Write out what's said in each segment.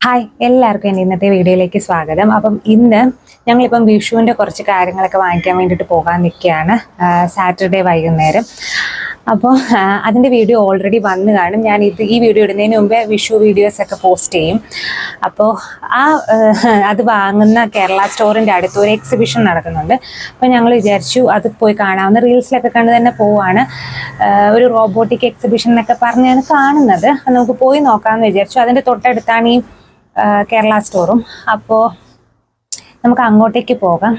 Hi, എല്ലാവർക്കും എൻ്റെ ഇന്നത്തെ വീഡിയോയിലേക്ക് സ്വാഗതം. അപ്പം ഇന്ന് ഞങ്ങളിപ്പം വിഷുവിൻ്റെ കുറച്ച് കാര്യങ്ങളൊക്കെ വാങ്ങിക്കാൻ വേണ്ടിയിട്ട് പോകാൻ നിൽക്കുകയാണ്. സാറ്റർഡേ വൈകുന്നേരം. അപ്പോൾ അതിൻ്റെ വീഡിയോ ഓൾറെഡി വന്നു കാണും. ഈ വീഡിയോ ഇടുന്നതിന് മുമ്പേ വിഷു വീഡിയോസൊക്കെ പോസ്റ്റ് ചെയ്യും. അപ്പോൾ അത് വാങ്ങുന്ന കേരള സ്റ്റോറിൻ്റെ അടുത്തൊരു എക്സിബിഷൻ നടക്കുന്നുണ്ട്. അപ്പോൾ ഞങ്ങൾ വിചാരിച്ചു അത് പോയി കാണാവുന്ന, റീൽസിലൊക്കെ കണ്ട് തന്നെ പോവാണ്. ഒരു റോബോട്ടിക് എക്സിബിഷൻ എന്നൊക്കെ പറഞ്ഞാണ് കാണുന്നത്. നമുക്ക് പോയി നോക്കാമെന്ന് വിചാരിച്ചു. അതിൻ്റെ തൊട്ടടുത്താണ് ഈ കേരള സ്റ്റോറും. അപ്പോൾ നമുക്ക് അങ്ങോട്ടേക്ക് പോകാം.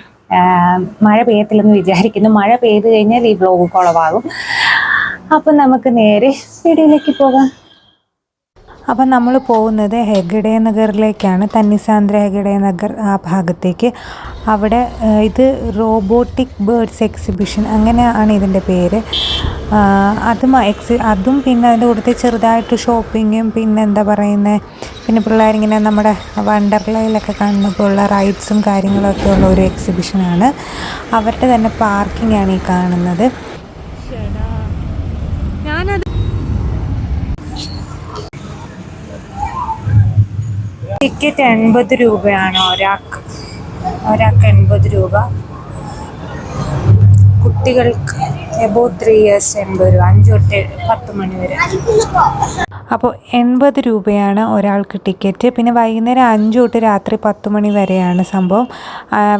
മഴ പെയ്യത്തില്ലെന്ന് വിചാരിക്കുന്നു. മഴ പെയ്ത് കഴിഞ്ഞാൽ ഈ ബ്ലോഗ് കുളവാകും. അപ്പം നമുക്ക് നേരെ വീഡിയോയിലേക്ക് പോകാം. അപ്പം നമ്മൾ പോകുന്നത് ഹെഗ്ഡെ നഗറിലേക്കാണ്, തന്നിസാന്ദ്ര ഹെഗ്ഡെ നഗർ ആ ഭാഗത്തേക്ക്. അവിടെ ഇത് റോബോട്ടിക് ബേർഡ്സ് എക്സിബിഷൻ അങ്ങനെയാണ് ഇതിൻ്റെ പേര്. അതും പിന്നെ അതിൻ്റെ കൂട്ടത്തിൽ ചെറുതായിട്ട് ഷോപ്പിങ്ങും പിന്നെ എന്താ പറയുന്നത്, പിന്നെ പിള്ളേരിങ്ങനെ നമ്മുടെ വണ്ടർലയിലൊക്കെ കാണുന്ന പോലുള്ള റൈഡ്സും കാര്യങ്ങളൊക്കെ ഉള്ള ഒരു എക്സിബിഷനാണ്. അവരുടെ തന്നെ പാർക്കിംഗ് ആണ് ഈ കാണുന്നത്. ടിക്കറ്റ് 80 രൂപയാണ് ഒരാൾക്ക് 80 രൂപ. കുട്ടികൾക്ക് എബോവ് 3 years 80 രൂപ, 5 തൊട്ട് 10 മണി വരെ. അപ്പോൾ 80 രൂപയാണ് ഒരാൾക്ക് ടിക്കറ്റ്. പിന്നെ വൈകുന്നേരം 5 തൊട്ട് രാത്രി 10 മണി വരെയാണ് സംഭവം.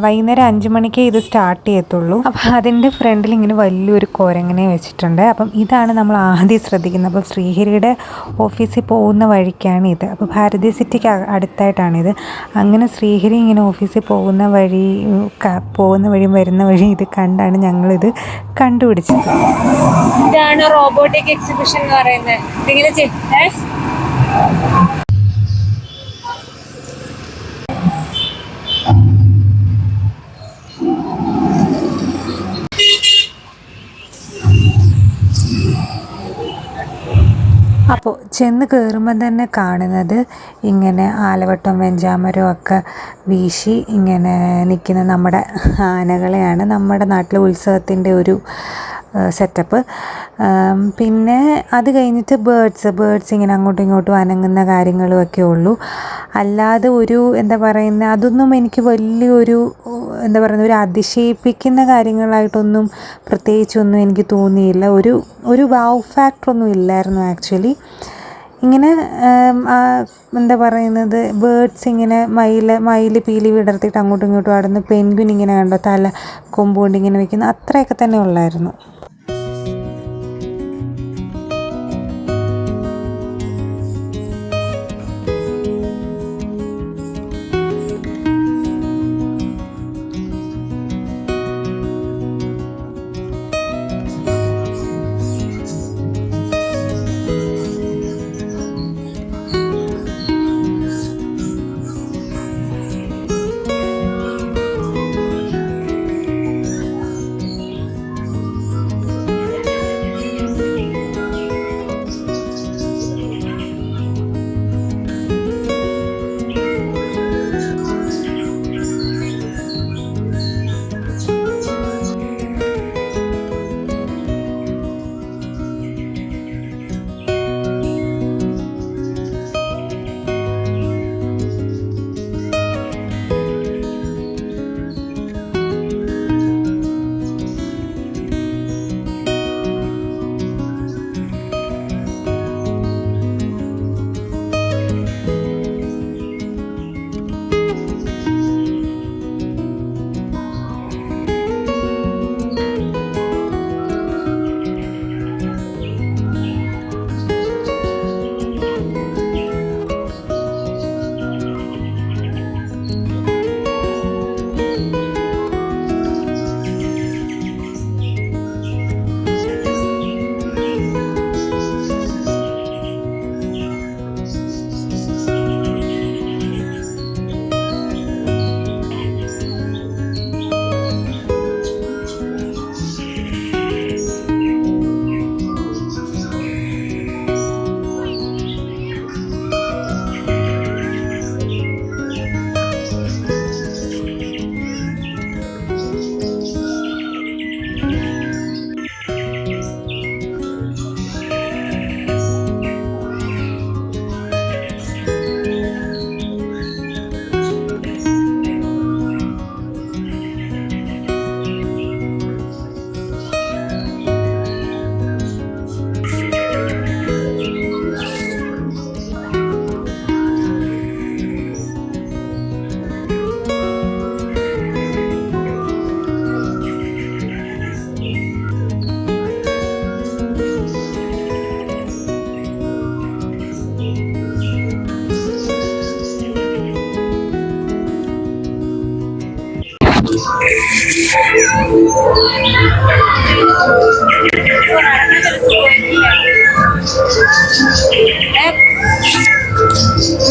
വൈകുന്നേരം 5 മണിക്കേ ഇത് സ്റ്റാർട്ട് ചെയ്യത്തുള്ളൂ. അപ്പം അതിൻ്റെ ഫ്രണ്ടിൽ ഇങ്ങനെ വലിയൊരു കുരങ്ങനെ വെച്ചിട്ടുണ്ട്. അപ്പം ഇതാണ് നമ്മൾ ആദ്യം ശ്രദ്ധിക്കുന്നത്. അപ്പം ശ്രീഹരിയുടെ ഓഫീസിൽ പോകുന്ന വഴിക്കാണ് ഇത്. അപ്പോൾ ഭാരതി സിറ്റിക്ക് അടുത്തായിട്ടാണിത്. അങ്ങനെ ശ്രീഹരി ഇങ്ങനെ ഓഫീസിൽ പോകുന്ന വഴിയും വരുന്ന വഴി ഇത് കണ്ടാണ് ഞങ്ങളിത് കണ്ടുപിടിച്ചത്. ഇതാണ് റോബോട്ടിക് എക്സിബിഷൻ എന്ന് പറയുന്നത്. ഇങ്ങനെ അപ്പോൾ ചെന്ന് കയറുമ്പം തന്നെ കാണുന്നത് ഇങ്ങനെ ആലവട്ടം വെഞ്ചാമരം ഒക്കെ വീശി ഇങ്ങനെ നിൽക്കുന്ന നമ്മുടെ ആനകളെയാണ്. നമ്മുടെ നാട്ടിലെ ഉത്സവത്തിൻ്റെ ഒരു സെറ്റപ്പ്. പിന്നെ അത് കഴിഞ്ഞിട്ട് ബേർഡ്സ് ഇങ്ങനെ അങ്ങോട്ടും ഇങ്ങോട്ടും അനങ്ങുന്ന കാര്യങ്ങളുമൊക്കെ ഉള്ളൂ. അല്ലാതെ ഒരു എന്താ പറയുന്നത്, അതൊന്നും എനിക്ക് വലിയൊരു എന്താ പറയുന്നത്, ഒരു അതിശയിപ്പിക്കുന്ന കാര്യങ്ങളായിട്ടൊന്നും പ്രത്യേകിച്ചൊന്നും എനിക്ക് തോന്നിയില്ല. ഒരു വൗ ഫാക്ടറൊന്നും ഇല്ലായിരുന്നു ആക്ച്വലി. ഇങ്ങനെ എന്താ പറയുന്നത്, ബേർഡ്സ് ഇങ്ങനെ മയിൽ പീലി വിടർത്തിയിട്ട് അങ്ങോട്ടും ഇങ്ങോട്ടും ആടുന്നു. പെൻഗ്വിൻ ഇങ്ങനെ കണ്ടോ തല കൊമ്പുകൊണ്ട് ഇങ്ങനെ വയ്ക്കുന്നു. അത്രയൊക്കെ തന്നെ ഉള്ളായിരുന്നു.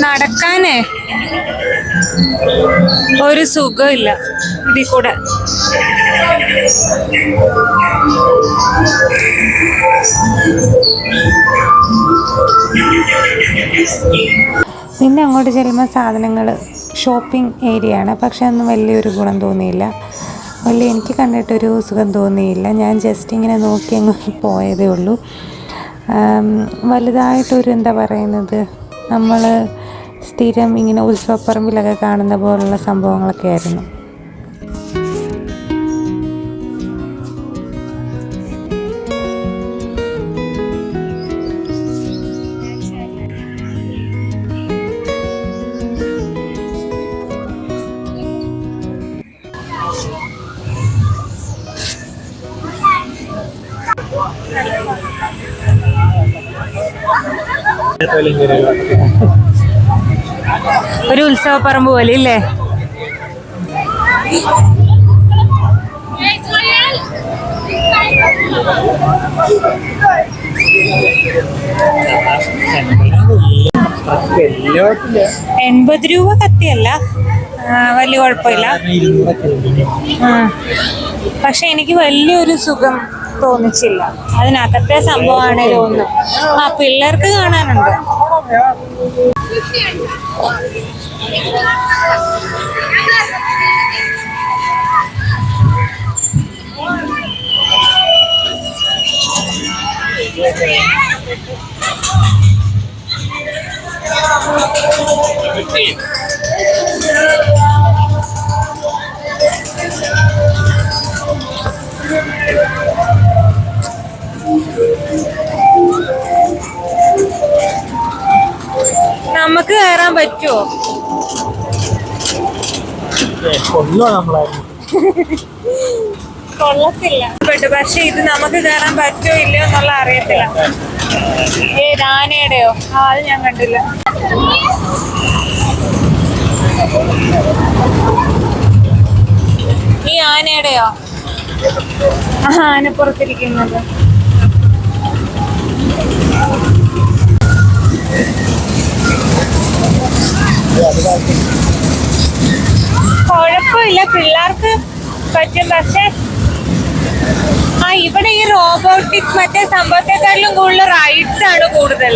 നടക്കാനേ ഒരു സുഖമില്ല ഇതിൽ കൂടെ. പിന്നെ അങ്ങോട്ട് ചെല്ലുമ്പോൾ സാധനങ്ങൾ ഷോപ്പിംഗ് ഏരിയ ആണ്. പക്ഷെ അതൊന്നും വലിയൊരു ഗുണം തോന്നിയില്ല. എനിക്ക് കണ്ടിട്ടൊരു സുഖം തോന്നിയില്ല. ഞാൻ ജസ്റ്റ് ഇങ്ങനെ നോക്കി അങ്ങ് പോയതേ ഉള്ളൂ. വലുതായിട്ടൊരു എന്താ പറയുന്നത്, നമ്മൾ സ്ഥിരം ഇങ്ങനെ ഉത്സവപ്പറമ്പിലൊക്കെ കാണുന്ന പോലുള്ള സംഭവങ്ങളൊക്കെ ആയിരുന്നു. ഒരു ഉത്സവപ്പറമ്പ് പോലെ ഇല്ലേ? $80 കത്തിയല്ല, വലിയ കുഴപ്പമില്ല. പക്ഷെ എനിക്ക് വലിയൊരു സുഖം തോന്നിച്ചില്ല. അതിനകത്തെ സംഭവമാണേലും ഒന്നും. പിള്ളേർക്ക് കാണാനുണ്ട്. നമുക്ക് കയറാൻ പറ്റുമോ? കൊള്ളത്തില്ല. പക്ഷെ ഇത് നമുക്ക് കയറാൻ പറ്റുമോ ഇല്ലയോ എന്നുള്ള അറിയത്തില്ല. ആനയുടെയോ? അത് ഞാൻ കണ്ടില്ല. ഈ ആനയുടെയോ? ആനപ്പുറത്തിരിക്കുന്നത്. കുഴപ്പമില്ല, പിള്ളേർക്ക് പറ്റും. പക്ഷെ ഇവിടെ ഈ റോബോട്ടിക് മറ്റേ സംഭവത്തെക്കാട്ടിലും കൂടുതൽ റൈഡ്സ് ആണ് കൂടുതൽ.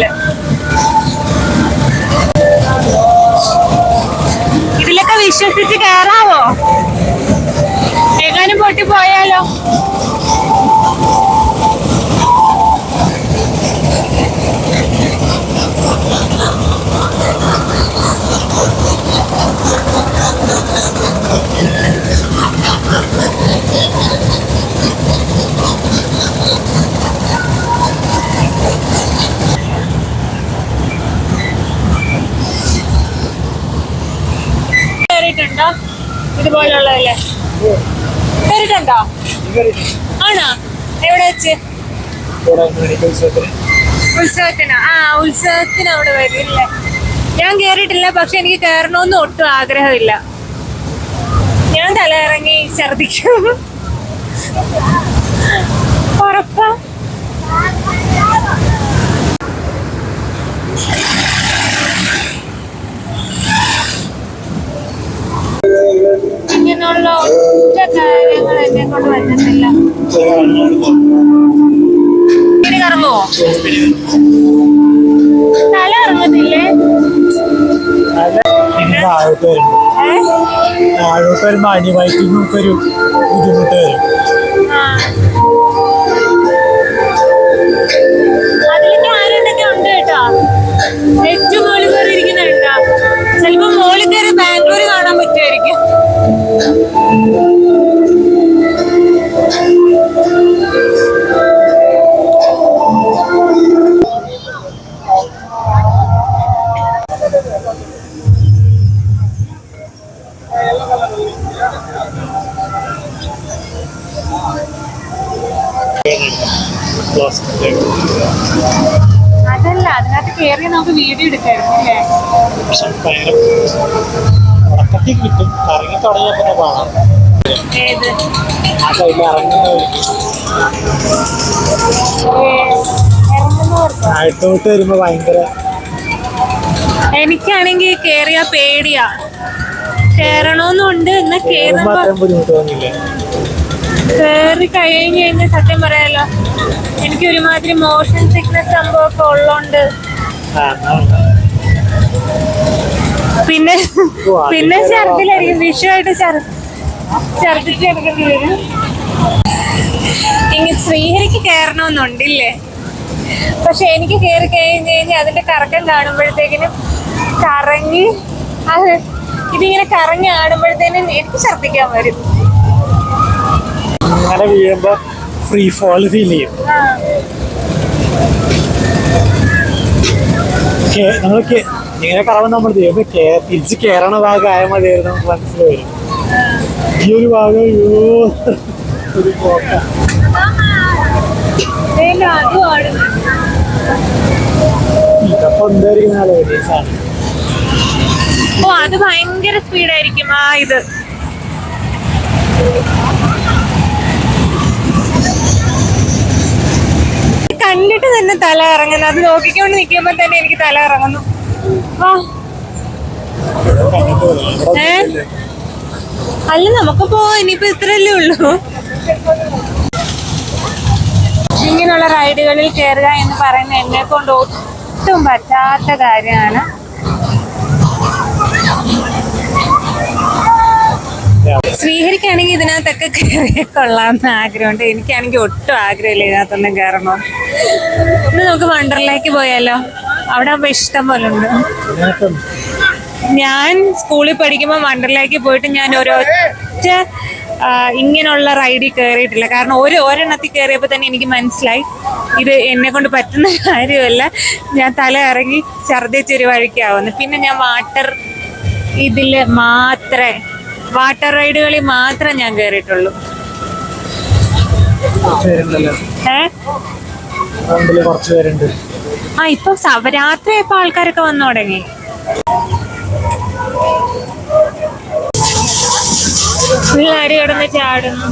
ഇതിലൊക്കെ വിശ്വസിച്ച് കയറാവോ? എങ്ങാനും പൊട്ടിപ്പോയാലോ? കേറിയിട്ടുണ്ടോ? ഇതുപോലുള്ളതല്ലേ കേറിയിട്ടുണ്ടോ? ആണോ? എവിടെ വെച്ച്? ഉത്സവത്തിന്. ഉത്സവത്തിന് അവിടെ വരില്ലേ? ഞാൻ കേറിയിട്ടില്ല. പക്ഷെ എനിക്ക് കയറണമെന്ന് ഒട്ടും ആഗ്രഹമില്ല. ഞാൻ തലയിറങ്ങി ഛർദിക്കും. ഉറപ്പാ. ഇങ്ങനെയുള്ള ഒറ്റ കാര്യങ്ങൾ എന്നെ കൊണ്ട് പറ്റുന്നില്ല. ഇനി കറങ്ങുവോ? തല ഇറങ്ങത്തില്ലേ? താഴോട്ട് വരുമ്പോ അടിവയറ്റിൽ നമുക്കൊരു ബുദ്ധിമുട്ട് വരും. അതിലൊക്കെ ആരെന്തൊക്കെ ഉണ്ട് കേട്ടോ. ഏറ്റവും മോളിൽ കയറി ഇരിക്കുന്നുണ്ടോ? ചിലപ്പോ മോളിൽ കയറി ബാംഗ്ലൂർ കാണാൻ പറ്റുമായിരിക്കും. അതല്ല, അതിനകത്ത് കയറി നമുക്ക് വീഡിയോ എടുക്കായിരുന്നു അല്ലേ? ഉടക്കത്തി കിട്ടും. കറങ്ങി തുടങ്ങിയപ്പോ തന്നെ കാണാം. ഏത് ആ സൈഡിൽ ഇറങ്ങുന്ന വഴിക്ക് ഇറങ്ങുന്നവർക്കോ? താഴത്തോട്ട് വരുമ്പോ ഭയങ്കര എനിക്കാണെങ്കിൽ കേറിയ പേടിയാ. കേറണമെന്നുണ്ട്, എന്നാ കേറുമ്പോ അത്രയും ബുദ്ധിമുട്ട് തോന്നില്ലേ? കേറി കഴിഞ്ഞ് കഴിഞ്ഞാൽ സത്യം പറയാലോ എനിക്ക് ഒരുമാതിരി മോഷൻ സിക്നസ് സംഭവമൊക്കെ ഉള്ളോണ്ട് പിന്നെ പിന്നെ ഛർദിലായിരിക്കും. വിഷുവായിട്ട് ഛർദിച്ച് എടുക്കേണ്ടി വരും. ഇനി ശ്രീഹരിക്ക് കയറണമെന്നുണ്ടില്ലേ? പക്ഷെ എനിക്ക് കയറി കഴിഞ്ഞ് കഴിഞ്ഞാൽ അതിന്റെ കറക്കം കാണുമ്പോഴത്തേക്കിനും കറങ്ങി അത് ഇതിങ്ങനെ കറങ്ങി ആടുമ്പോഴത്തേനും എനിക്ക് ഛർദിക്കാൻ വരും. അങ്ങനെ വീഴുമ്പോ ഫ്രീ ഫോൾ ഫീൽ ചെയ്യും. നമ്മൾക്ക് ഇങ്ങനെ കറങ്ങും നമ്മൾ തിരിച്ച് കയറണ ഭാഗം ആയ മതിയായിരുന്നു നമുക്ക് മനസ്സിലായി. ഈ ഒരു ഭാഗം ഒരു പോക്ക. ഇതപ്പോ എന്തായിരിക്കും ആണ്. ഓ അത് ഭയങ്കര സ്പീഡായിരിക്കും. ഇത് കണ്ടിട്ട് തന്നെ തല ഇറങ്ങുന്നു. അത് നോക്കിക്കൊണ്ട് നിൽക്കുമ്പോ തന്നെ എനിക്ക് തല ഇറങ്ങുന്നു. അല്ല നമുക്ക് പോവാം, ഇനിയിപ്പോ ഇത്രയല്ലേ ഉള്ളൂ. ഇങ്ങനെയുള്ള റൈഡുകളിൽ കയറുക എന്ന് പറയുന്നത് എന്നെ കൊണ്ട് ഒട്ടും പറ്റാത്ത കാര്യമാണ്. ശ്രീഹരിക്കാണെങ്കിൽ ഇതിനകത്തൊക്കെ കയറിയ കൊള്ളാമെന്ന് ആഗ്രഹമുണ്ട്. എനിക്കാണെങ്കിൽ ഒട്ടും ആഗ്രഹമില്ല ഇതിനകത്തൊന്നും കയറണം. ഇന്ന് നമുക്ക് വണ്ടർലേക്ക് പോയാലോ? അവിടെ ആകുമ്പോൾ ഇഷ്ടം പോലെ ഉണ്ട്. ഞാൻ സ്കൂളിൽ പഠിക്കുമ്പോൾ വണ്ടർലേക്ക് പോയിട്ട് ഞാൻ ഒരൊറ്റ ഇങ്ങനെയുള്ള റൈഡിൽ കയറിയിട്ടില്ല. കാരണം ഒരെണ്ണത്തിൽ കയറിയപ്പോൾ തന്നെ എനിക്ക് മനസ്സിലായി ഇത് എന്നെ കൊണ്ട് പറ്റുന്ന കാര്യമല്ല. ഞാൻ തല ഇറങ്ങി ഛർദ്ദിച്ചൊരു വഴിക്കാവുന്നു. പിന്നെ ഞാൻ വാട്ടർ റൈഡുകളിൽ മാത്രം ഞാൻ കയറിയിട്ടുള്ളൂ. കുറച്ച് പേരുണ്ട്. ഇപ്പൊ രാത്രിയായപ്പോ ആൾക്കാരൊക്കെ വന്നു തുടങ്ങി. പിള്ളേര് കിടന്ന് ചാടുന്നു.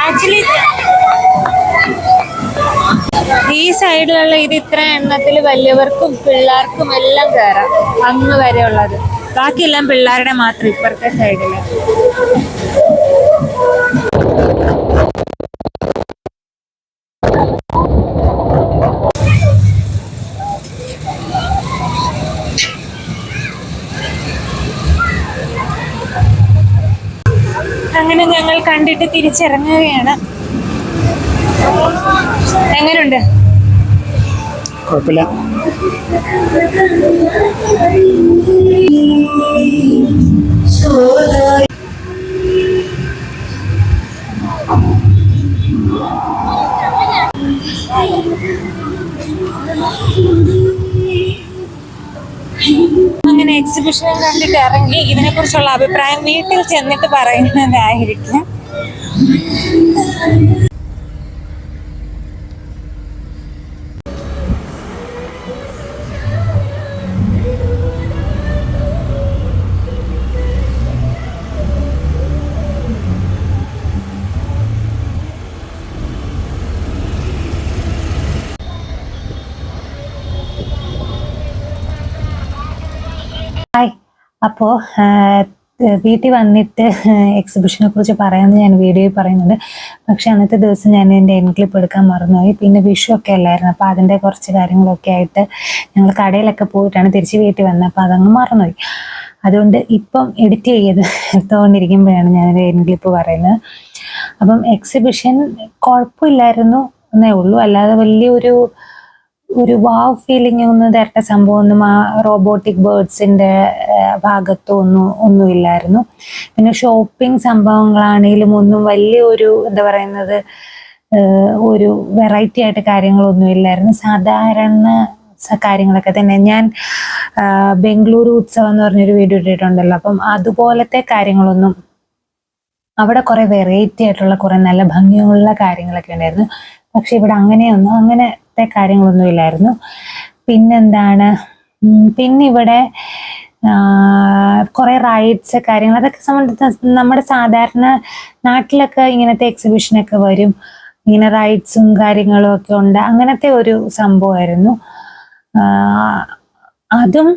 ആക്ച്വലി ഈ സൈഡിലുള്ള ഇത് ഇത്ര എണ്ണത്തിൽ വലിയവർക്കും പിള്ളേർക്കും എല്ലാം കയറാം. അങ്ങ് വരെ ഉള്ളത്. ബാക്കിയെല്ലാം പിള്ളേരുടെ മാത്രം ഇപ്പുറത്തെ സൈഡില്. അങ്ങനെ ഞങ്ങൾ കണ്ടിട്ട് തിരിച്ചിറങ്ങുകയാണ്. എങ്ങനെയുണ്ട്? കുഴപ്പമില്ല. അങ്ങനെ എക്സിബിഷൻ കണ്ടിട്ട് ഇറങ്ങി. ഇതിനെ കുറിച്ചുള്ള അഭിപ്രായം വീട്ടിൽ ചെന്നിട്ട് പറയുന്നതായിരിക്കും. അപ്പോൾ വീട്ടിൽ വന്നിട്ട് എക്സിബിഷനെ കുറിച്ച് പറയാമെന്ന് ഞാൻ വീഡിയോയിൽ പറയുന്നുണ്ട്. പക്ഷെ അന്നത്തെ ദിവസം ഞാൻ എൻ്റെ എൻ ക്ലിപ്പ് എടുക്കാൻ മറന്നുപോയി. പിന്നെ വിഷു ഒക്കെ അല്ലായിരുന്നു. അപ്പോൾ അതിൻ്റെ കുറച്ച് കാര്യങ്ങളൊക്കെ ആയിട്ട് ഞങ്ങൾ കടയിലൊക്കെ പോയിട്ടാണ് തിരിച്ച് വീട്ടിൽ വന്നത്. അപ്പോൾ അതങ്ങ് മറന്നുപോയി. അതുകൊണ്ട് ഇപ്പം എഡിറ്റ് ചെയ്തുകൊണ്ടിരിക്കുമ്പോഴാണ് ഞാൻ എൻ ക്ലിപ്പ് പറയുന്നത്. അപ്പം എക്സിബിഷൻ കുഴപ്പമില്ലായിരുന്നു എന്നേ ഉള്ളൂ. അല്ലാതെ വലിയൊരു വാവ് ഫീലിംഗ് ഒന്നും തരട്ട സംഭവമൊന്നും ആ റോബോട്ടിക് ബേർഡ്സിൻ്റെ ഒന്നുമില്ലായിരുന്നു. പിന്നെ ഷോപ്പിംഗ് സംഭവങ്ങളാണെങ്കിലും ഒന്നും വലിയൊരു എന്താ പറയുന്നത് ഒരു വെറൈറ്റി ആയിട്ട് കാര്യങ്ങളൊന്നും ഇല്ലായിരുന്നു. സാധാരണ കാര്യങ്ങളൊക്കെ തന്നെ. ഞാൻ ബംഗളൂരു ഉത്സവം എന്ന് പറഞ്ഞൊരു വീഡിയോ ഇട്ടിട്ടുണ്ടല്ലോ. അപ്പം അതുപോലത്തെ കാര്യങ്ങളൊന്നും അവിടെ കുറെ വെറൈറ്റി ആയിട്ടുള്ള കുറെ നല്ല ഭംഗിയുള്ള കാര്യങ്ങളൊക്കെ ഉണ്ടായിരുന്നു. പക്ഷെ ഇവിടെ അങ്ങനത്തെ കാര്യങ്ങളൊന്നും ഇല്ലായിരുന്നു. പിന്നെന്താണ്, പിന്നെ ഇവിടെ കുറെ റൈഡ്സ് കാര്യങ്ങൾ അതൊക്കെ സംബന്ധിച്ച് നമ്മുടെ സാധാരണ നാട്ടിലൊക്കെ ഇങ്ങനത്തെ എക്സിബിഷനൊക്കെ വരും, ഇങ്ങനെ റൈഡ്സും കാര്യങ്ങളും ഒക്കെ ഉണ്ട്, അങ്ങനത്തെ ഒരു സംഭവമായിരുന്നു. അതും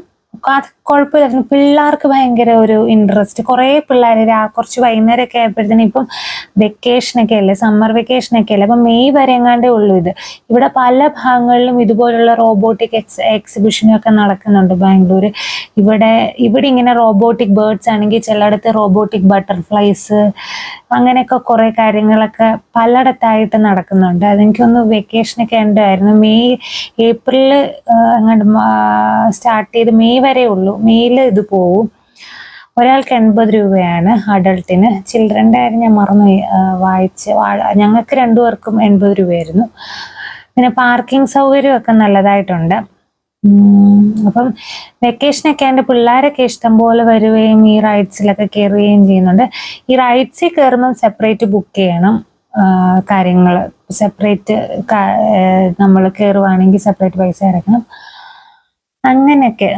കുഴപ്പമില്ലായിരുന്നു. പിള്ളേർക്ക് ഭയങ്കര ഒരു ഇൻട്രസ്റ്റ്, കുറേ പിള്ളേർ കുറച്ച് വൈകുന്നേരമൊക്കെ ആയപ്പോഴത്തേനും, ഇപ്പം വെക്കേഷനൊക്കെ അല്ലേ, സമ്മർ വെക്കേഷനൊക്കെ അല്ലേ, അപ്പം മെയ് വരെ എങ്ങാണ്ടേ ഉള്ളൂ ഇത്. ഇവിടെ പല ഭാഗങ്ങളിലും ഇതുപോലുള്ള റോബോട്ടിക് എക്സിബിഷനൊക്കെ നടക്കുന്നുണ്ട് ബാംഗ്ലൂർ. ഇവിടെ ഇങ്ങനെ റോബോട്ടിക് ബേർഡ്സ് ആണെങ്കിൽ ചിലയിടത്ത് റോബോട്ടിക് ബട്ടർഫ്ലൈസ്, അങ്ങനെയൊക്കെ കുറേ കാര്യങ്ങളൊക്കെ പലയിടത്തായിട്ട് നടക്കുന്നുണ്ട്. അതെനിക്കൊന്ന് വെക്കേഷനൊക്കെ ഉണ്ടായിരുന്നു. ഏപ്രിൽ അങ്ങോട്ട് സ്റ്റാർട്ട് ചെയ്ത് മെയ് വരെ ഉള്ളൂ. മെയ്യിൽ ഇത് പോവും. ഒരാൾക്ക് 80 രൂപയാണ് അഡൾട്ടിന്. ചിൽഡ്രൻ്റെ കാര്യം ഞാൻ മറന്നു ഞങ്ങൾക്ക് 2 പേർക്കും 80 രൂപയായിരുന്നു. പിന്നെ പാർക്കിംഗ് സൗകര്യമൊക്കെ നല്ലതായിട്ടുണ്ട്. അപ്പം വെക്കേഷനൊക്കെ ആയതുകൊണ്ട് പിള്ളേരൊക്കെ ഇഷ്ടം പോലെ വരികയും ഈ റൈഡ്സിലൊക്കെ കയറുകയും ചെയ്യുന്നുണ്ട്. ഈ റൈഡ്സിൽ കയറുമ്പം സെപ്പറേറ്റ് ബുക്ക് ചെയ്യണം, കാര്യങ്ങൾ സെപ്പറേറ്റ്, നമ്മൾ കയറുവാണെങ്കിൽ സെപ്പറേറ്റ് പൈസ അടയ്ക്കണം, അങ്ങനെയൊക്കെ.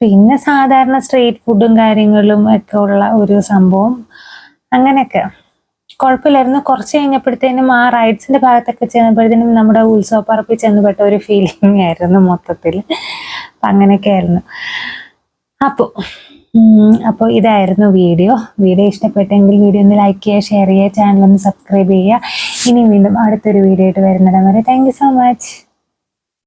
പിന്നെ സാധാരണ സ്ട്രീറ്റ് ഫുഡും കാര്യങ്ങളും ഒക്കെ ഉള്ള ഒരു സംഭവം, അങ്ങനെയൊക്കെ കുഴപ്പമില്ലായിരുന്നു. കുറച്ച് കഴിഞ്ഞപ്പോഴത്തേനും ആ റൈഡ്സിന്റെ ഭാഗത്തൊക്കെ ചെന്നപ്പോഴത്തേനും നമ്മുടെ ഉത്സവപ്പറമ്പിൽ ചെന്നപ്പെട്ട ഒരു ഫീലിംഗ് ആയിരുന്നു മൊത്തത്തിൽ. അപ്പം അങ്ങനെയൊക്കെ ആയിരുന്നു. അപ്പോൾ ഇതായിരുന്നു വീഡിയോ ഇഷ്ടപ്പെട്ടെങ്കിൽ വീഡിയോ ഒന്ന് ലൈക്ക് ചെയ്യുക, ഷെയർ ചെയ്യുക, ചാനൽ ഒന്ന് സബ്സ്ക്രൈബ് ചെയ്യുക. ഇനി വീണ്ടും അടുത്തൊരു വീഡിയോ ആയിട്ട് വരുന്നിടം വരെ താങ്ക് യു സോ മച്ച്.